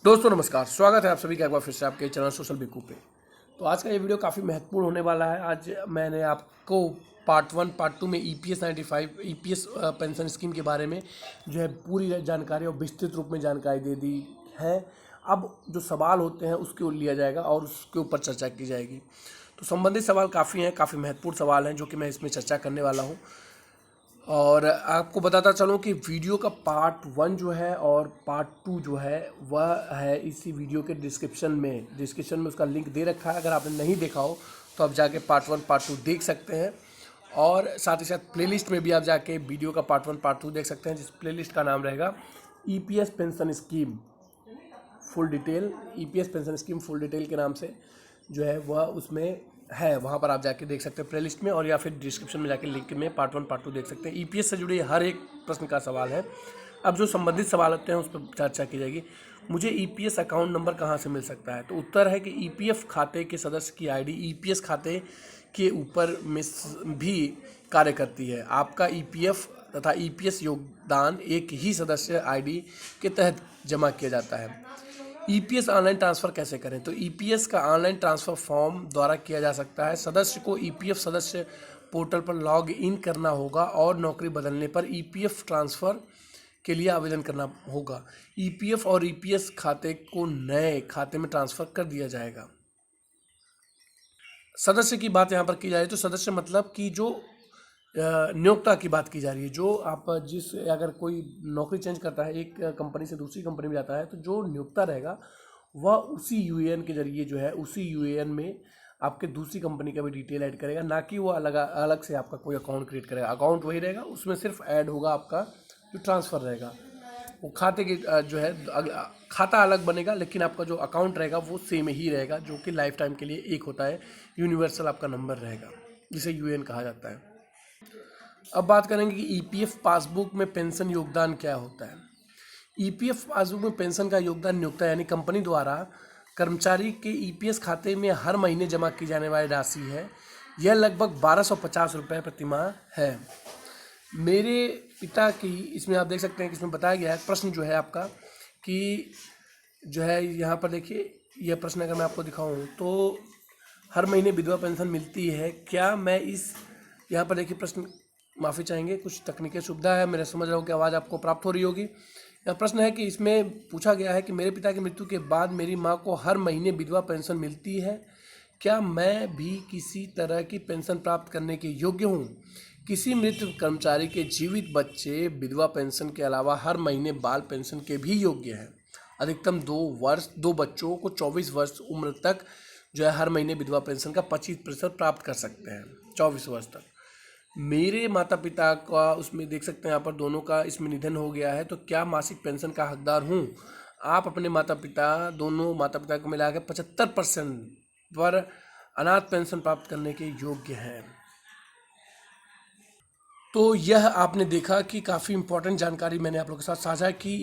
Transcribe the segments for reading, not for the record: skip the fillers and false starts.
दोस्तों नमस्कार, स्वागत है आप सभी का एक बार फिर से आपके चैनल सोशल बिकू पे। तो आज का ये वीडियो काफ़ी महत्वपूर्ण होने वाला है। आज मैंने आपको पार्ट 1 पार्ट 2 में ईपीएस 95 ईपीएस पेंशन स्कीम के बारे में जो है पूरी जानकारी और विस्तृत रूप में जानकारी दे दी है। अब जो सवाल होते हैं उसको लिया जाएगा और उसके ऊपर चर्चा की जाएगी। तो संबंधित सवाल काफ़ी हैं, काफ़ी महत्वपूर्ण सवाल हैं जो कि मैं इसमें चर्चा करने वाला हूँ। और आपको बताता चलूँ कि वीडियो का पार्ट 1 जो है और पार्ट 2 जो है वह है इसी वीडियो के डिस्क्रिप्शन में उसका लिंक दे रखा है। अगर आपने नहीं देखा हो तो आप जाके पार्ट 1 पार्ट 2 देख सकते हैं। और साथ ही साथ प्लेलिस्ट में भी आप जाके वीडियो का पार्ट 1 पार्ट 2 देख सकते हैं, जिस प्लेलिस्ट का नाम रहेगा EPS pension scheme full detail. EPS pension scheme full detail के नाम से जो है वह उसमें है, वहाँ पर आप जाके देख सकते हैं प्लेलिस्ट में, और या फिर डिस्क्रिप्शन में जाके लिंक में पार्ट 1 पार्ट 2 देख सकते हैं। ईपीएस से जुड़े हर एक प्रश्न का सवाल है। अब जो संबंधित सवाल होते हैं उस पर चर्चा की जाएगी। मुझे ईपीएस अकाउंट नंबर कहाँ से मिल सकता है? तो उत्तर है कि ईपीएफ खाते के सदस्य की आईडी ईपीएस खाते के ऊपर में भी कार्य करती है। आपका ईपीएफ तथा ईपीएस योगदान एक ही सदस्य आईडी के तहत जमा किया जाता है। ईपीएस ऑनलाइन ट्रांसफ़र कैसे करें? तो ईपीएस का ऑनलाइन ट्रांसफ़र फॉर्म द्वारा किया जा सकता है। सदस्य को ईपीएफ सदस्य पोर्टल पर लॉग इन करना होगा और नौकरी बदलने पर ईपीएफ ट्रांसफ़र के लिए आवेदन करना होगा। ईपीएफ और ईपीएस खाते को नए खाते में ट्रांसफ़र कर दिया जाएगा। सदस्य की बात यहाँ पर की जाए तो सदस्य मतलब कि जो नियोक्ता की बात की जा रही है। जो आप अगर कोई नौकरी चेंज करता है, एक कंपनी से दूसरी कंपनी में जाता है, तो जो नियोक्ता रहेगा वह उसी यूएएन के जरिए जो है उसी यूएएन में आपके दूसरी कंपनी का भी डिटेल ऐड करेगा, ना कि वो अलग अलग से आपका कोई अकाउंट क्रिएट करेगा। अकाउंट वही रहेगा, उसमें सिर्फ ऐड होगा आपका जो ट्रांसफ़र रहेगा। वो खाते की जो है खाता अलग बनेगा, लेकिन आपका जो अकाउंट रहेगा वो सेम ही रहेगा, जो कि लाइफ टाइम के लिए एक होता है। यूनिवर्सल आपका नंबर रहेगा, जिसे यूएएन कहा जाता है। अब बात करेंगे कि ईपीएफ पासबुक में पेंशन योगदान क्या होता है। ईपीएफ पासबुक में पेंशन का योगदान नियोक्ता यानी कंपनी द्वारा कर्मचारी के ईपीएस खाते में हर महीने जमा की जाने वाली राशि है। यह लगभग 1250 रुपये प्रति माह है। मेरे पिता की, इसमें आप देख सकते हैं कि इसमें बताया गया है प्रश्न जो है आपका कि जो है यहाँ पर देखिए, यह प्रश्न अगर मैं आपको दिखाऊँ तो हर महीने विधवा पेंशन मिलती है क्या? मैं इस यहाँ पर देखिए प्रश्न, माफ़ी चाहेंगे, कुछ तकनीकी सुविधा है, मेरे समझ रहा हूँ कि आवाज़ आपको प्राप्त हो रही होगी। यह प्रश्न है कि इसमें पूछा गया है कि मेरे पिता की मृत्यु के बाद मेरी माँ को हर महीने विधवा पेंशन मिलती है, क्या मैं भी किसी तरह की पेंशन प्राप्त करने के योग्य हूँ? किसी मृत कर्मचारी के जीवित बच्चे विधवा पेंशन के अलावा हर महीने बाल पेंशन के भी योग्य हैं। अधिकतम 2 बच्चों को 24 वर्ष उम्र तक जो है हर महीने विधवा पेंशन का 25% प्राप्त कर सकते हैं, 24 वर्ष तक। मेरे माता पिता का उसमें देख सकते हैं यहाँ पर दोनों का इसमें निधन हो गया है, तो क्या मासिक पेंशन का हकदार हूँ? आप अपने दोनों माता पिता को मिलाकर 75% पर अनाथ पेंशन प्राप्त करने के योग्य हैं। तो यह आपने देखा कि काफ़ी इंपॉर्टेंट जानकारी मैंने आप लोगों के साथ साझा की।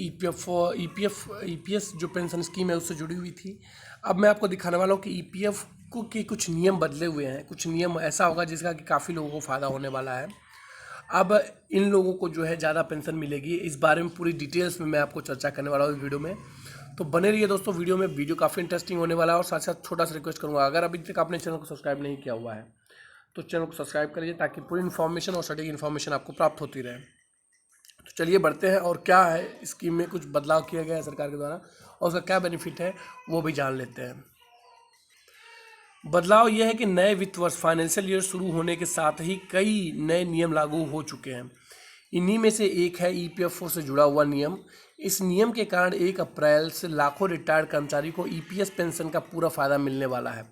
ईपीएस जो पेंशन स्कीम है उससे जुड़ी हुई थी। अब मैं आपको दिखाने वाला हूँ कि ईपीएफ को के कुछ नियम बदले हुए हैं। कुछ नियम ऐसा होगा जिसका कि काफ़ी लोगों को फ़ायदा होने वाला है। अब इन लोगों को जो है ज़्यादा पेंशन मिलेगी, इस बारे में पूरी डिटेल्स में मैं आपको चर्चा करने वाला हूँ वीडियो में। तो बने रहिए दोस्तों वीडियो में, वीडियो काफ़ी इंटरेस्टिंग होने वाला है। और साथ साथ छोटा सा रिक्वेस्ट करूँगा, अगर अभी तक आपने चैनल को सब्सक्राइब नहीं किया हुआ है तो चैनल को सब्सक्राइब करिए, ताकि पूरी इन्फॉर्मेशन और सटीक इन्फॉर्मेशन आपको प्राप्त होती रहे। तो चलिए बढ़ते हैं, और क्या है स्कीम में कुछ बदलाव किया गया है सरकार के द्वारा और उसका क्या बेनिफिट है वो भी जान लेते हैं। बदलाव यह है कि नए वित्त वर्ष फाइनेंशियल ईयर शुरू होने के साथ ही कई नए नियम लागू हो चुके हैं। इन्हीं में से एक है ईपीएफओ से जुड़ा हुआ नियम। इस नियम के कारण 1 अप्रैल से लाखों रिटायर्ड कर्मचारी को ईपीएस पेंशन का पूरा फायदा मिलने वाला है।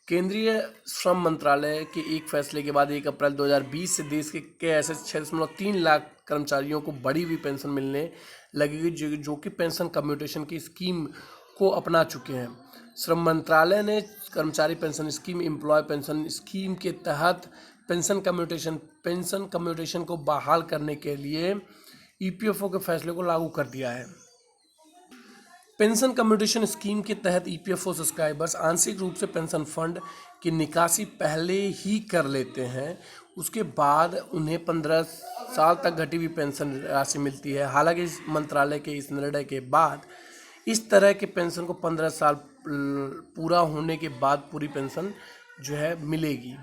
केंद्रीय श्रम मंत्रालय के एक फैसले के बाद 1 अप्रैल 2020 से देश के ऐसे 6.3 लाख कर्मचारियों को बढ़ी हुई पेंशन मिलने लगेगी, जो कि पेंशन कम्यूटेशन की स्कीम को अपना चुके हैं। श्रम मंत्रालय ने कर्मचारी pension scheme, employ pension scheme के तहत पेंशन कम्यूटेशन को बहाल करने के लिए ईपीएफओ के फैसले को लागू कर दिया है। पेंशन कम्यूटेशन स्कीम के तहत ईपीएफओ सब्सक्राइबर्स आंशिक रूप से पेंशन फंड की निकासी पहले ही कर लेते हैं। उसके बाद उन्हें 15 साल तक घटी हुई पेंशन राशि मिलती है। हालांकि इस मंत्रालय के इस निर्णय के बाद इस तरह के पेंशन को 15 साल पूरा होने के बाद पूरी पेंशन जो है मिलेगी।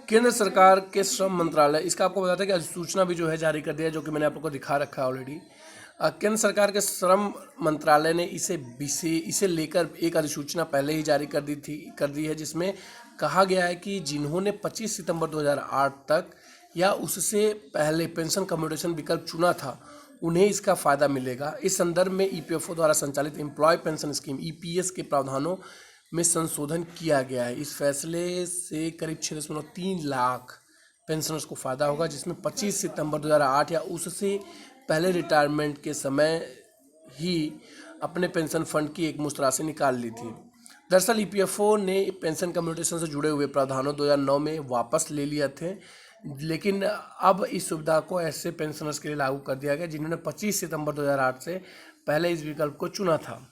केंद्र सरकार के श्रम मंत्रालय, इसका आपको बताता है कि अधिसूचना भी जो है जारी कर दिया है, जो कि मैंने आप लोग को दिखा रखा है ऑलरेडी। केंद्र सरकार के श्रम मंत्रालय ने इसे लेकर एक अधिसूचना पहले ही जारी कर दी है, जिसमें कहा गया है कि जिन्होंने 25 सितंबर 2008 तक या उससे पहले पेंशन कम्यूटेशन विकल्प चुना था, उन्हें इसका फायदा मिलेगा। इस संदर्भ में ईपीएफओ द्वारा संचालित एम्प्लॉय पेंशन स्कीम ईपीएस के प्रावधानों में संशोधन किया गया है। इस फैसले से करीब 6.3 लाख पेंशनर्स को फायदा होगा, जिसमें 25 सितंबर 2008 या उससे पहले रिटायरमेंट के समय ही अपने पेंशन फंड की एकमुश्त राशि निकाल ली थी। दरअसल ईपीएफओ ने पेंशन कम्यूटेशन से जुड़े हुए प्रावधानों 2009 में वापस ले लिए थे, लेकिन अब इस सुविधा को ऐसे पेंशनर्स के लिए लागू कर दिया गया जिन्होंने 25 सितंबर 2008 से पहले इस विकल्प को चुना था।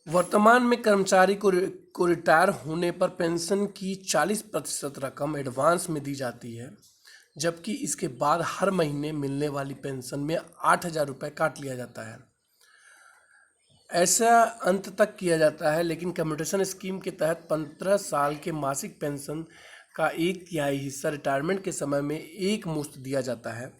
वर्तमान में कर्मचारी को रिटायर होने पर पेंशन की 40% रकम एडवांस में दी जाती है, जबकि इसके बाद हर महीने मिलने वाली पेंशन में 8,000 रुपये काट लिया जाता है। ऐसा अंत तक किया जाता है, लेकिन कम्यूटेशन स्कीम के तहत 15 साल के मासिक पेंशन का 1/3 हिस्सा रिटायरमेंट के समय में एक मुश्त दिया जाता है।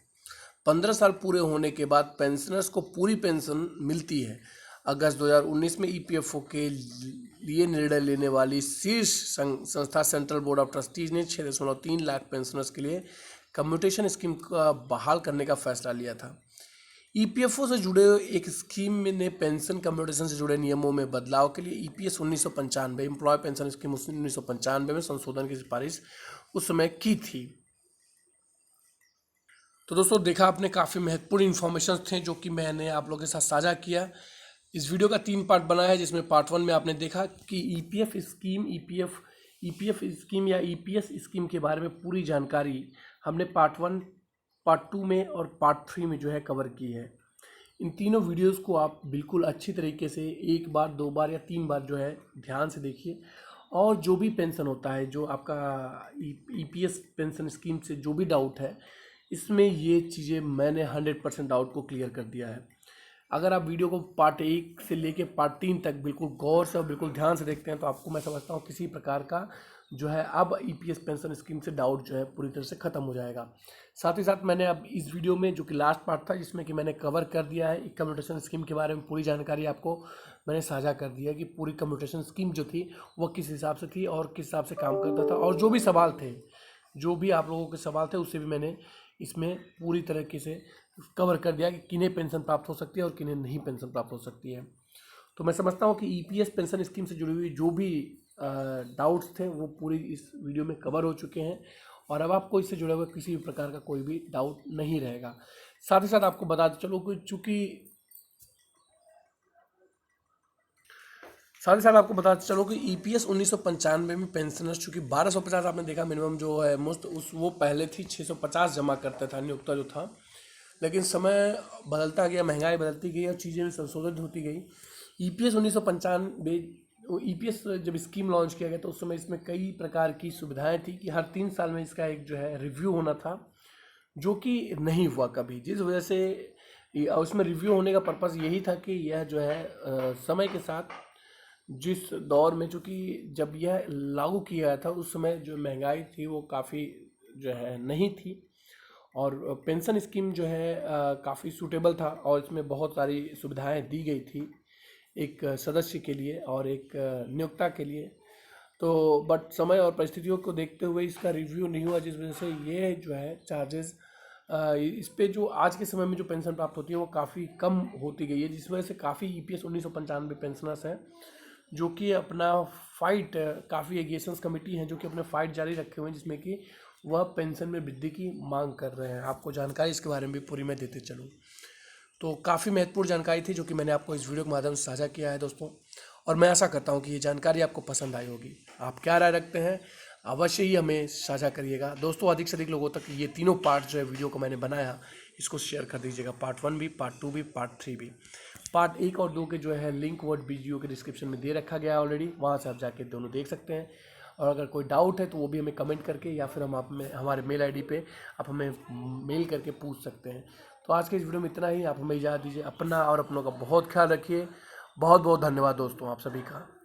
15 साल पूरे होने के बाद पेंशनर्स को पूरी पेंशन मिलती है। अगस्त 2019 में ईपीएफओ के लिए निर्णय लेने वाली शीर्ष संस्था सेंट्रल बोर्ड ऑफ ट्रस्टीज ने 6.3 लाख पेंशनर्स के लिए कम्यूटेशन स्कीम का बहाल करने का फैसला लिया था। ईपीएफओ से जुड़े एक स्कीम ने पेंशन कम्यूटेशन से जुड़े नियमों में बदलाव के लिए ईपीएस 1995 एम्प्लॉय पेंशन स्कीम 1995 में संशोधन की सिफारिश उस समय की थी। तो दोस्तों देखा आपने, काफ़ी महत्वपूर्ण इन्फॉर्मेशन थे जो कि मैंने आप लोगों के साथ साझा किया। इस वीडियो का 3 पार्ट बना है, जिसमें पार्ट 1 में आपने देखा कि ईपीएफ स्कीम या ईपीएस स्कीम के बारे में पूरी जानकारी हमने पार्ट 1, पार्ट 2 में और पार्ट 3 में जो है कवर की है। इन तीनों वीडियोस को आप बिल्कुल अच्छी तरीके से 1 बार 2 बार या 3 बार जो है ध्यान से देखिए, और जो भी पेंशन होता है, जो आपका ईपीएस पेंशन स्कीम से जो भी डाउट है, इसमें ये चीज़ें मैंने 100% डाउट को क्लियर कर दिया है। अगर आप वीडियो को पार्ट 1 से लेके पार्ट 3 तक बिल्कुल गौर से और बिल्कुल ध्यान से देखते हैं, तो आपको मैं समझता हूँ किसी प्रकार का जो है अब ईपीएस पेंशन स्कीम से डाउट जो है पूरी तरह से ख़त्म हो जाएगा। साथ ही साथ मैंने अब इस वीडियो में, जो कि लास्ट पार्ट था, जिसमें कि मैंने कवर कर दिया है कम्यूटेशन स्कीम के बारे में पूरी जानकारी आपको मैंने साझा कर दिया कि पूरी कम्यूटेशन स्कीम जो थी वो किस हिसाब से थी और किस हिसाब से काम करता था, और जो भी सवाल थे, जो भी आप लोगों के सवाल थे, उससे भी मैंने इसमें पूरी तरीके से कवर कर दिया कि किन्हें पेंशन प्राप्त हो सकती है और किन्हें नहीं पेंशन प्राप्त हो सकती है। तो मैं समझता हूँ कि ईपीएस पेंशन स्कीम से जुड़ी हुई जो भी डाउट्स थे वो पूरी इस वीडियो में कवर हो चुके हैं, और अब आपको इससे जुड़े हुए किसी भी प्रकार का कोई भी डाउट नहीं रहेगा। साथ ही साथ आपको बताते चलो कि ईपीएस 1995 में पेंशनर्स चूँकि 1250 आपने देखा मिनिमम जो है मुश्त, वो पहले थी 650 जमा करता था नियोक्ता जो था, लेकिन समय बदलता गया, महंगाई बदलती गई और चीज़ें भी संशोधित होती गई। ईपीएस 1995 ईपीएस जब स्कीम लॉन्च किया गया तो उस समय इसमें कई प्रकार की सुविधाएं थी कि हर 3 साल में इसका एक जो है रिव्यू होना था, जो कि नहीं हुआ कभी, जिस वजह से उसमें रिव्यू होने का पर्पज़ यही था कि यह जो है समय के साथ जिस दौर में, चूँकि जब यह लागू किया गया था उस समय जो महंगाई थी वो काफ़ी जो है नहीं थी, और पेंशन स्कीम जो है काफ़ी सूटेबल था, और इसमें बहुत सारी सुविधाएं दी गई थी एक सदस्य के लिए और एक नियोक्ता के लिए। तो बट समय और परिस्थितियों को देखते हुए इसका रिव्यू नहीं हुआ, जिस वजह से ये जो है चार्जेस इस पे जो आज के समय में जो पेंशन प्राप्त होती है वो काफ़ी कम होती गई है, जिस वजह से काफ़ी ईपीएस 1995 पेंशनर्स हैं जो कि अपना फाइट, काफ़ी एग्रीगेशंस कमेटी हैं जो कि अपने फाइट जारी रखे हुए हैं, जिसमें कि वह पेंशन में वृद्धि की मांग कर रहे हैं। आपको जानकारी इसके बारे में भी पूरी मैं देते चलूँ। तो काफ़ी महत्वपूर्ण जानकारी थी जो कि मैंने आपको इस वीडियो के माध्यम से साझा किया है दोस्तों, और मैं आशा करता हूँ कि ये जानकारी आपको पसंद आई होगी। आप क्या राय रखते हैं अवश्य ही हमें साझा करिएगा दोस्तों। अधिक से अधिक लोगों तक ये तीनों पार्ट जो है वीडियो को मैंने बनाया, इसको शेयर कर दीजिएगा, पार्ट 1 भी, पार्ट 2 भी, पार्ट 3 भी। पार्ट 1 और 2 के जो है लिंक वर्ड वीडियो के डिस्क्रिप्शन में दे रखा गया है ऑलरेडी, वहाँ से आप जाके दोनों देख सकते हैं। और अगर कोई डाउट है तो वो भी हमें कमेंट करके या फिर हम आप में हमारे मेल आईडी पे आप हमें मेल करके पूछ सकते हैं। तो आज के इस वीडियो में इतना ही। आप हमें इजाज़त दीजिए। अपना और अपनों का बहुत ख्याल रखिए। बहुत बहुत धन्यवाद दोस्तों आप सभी का।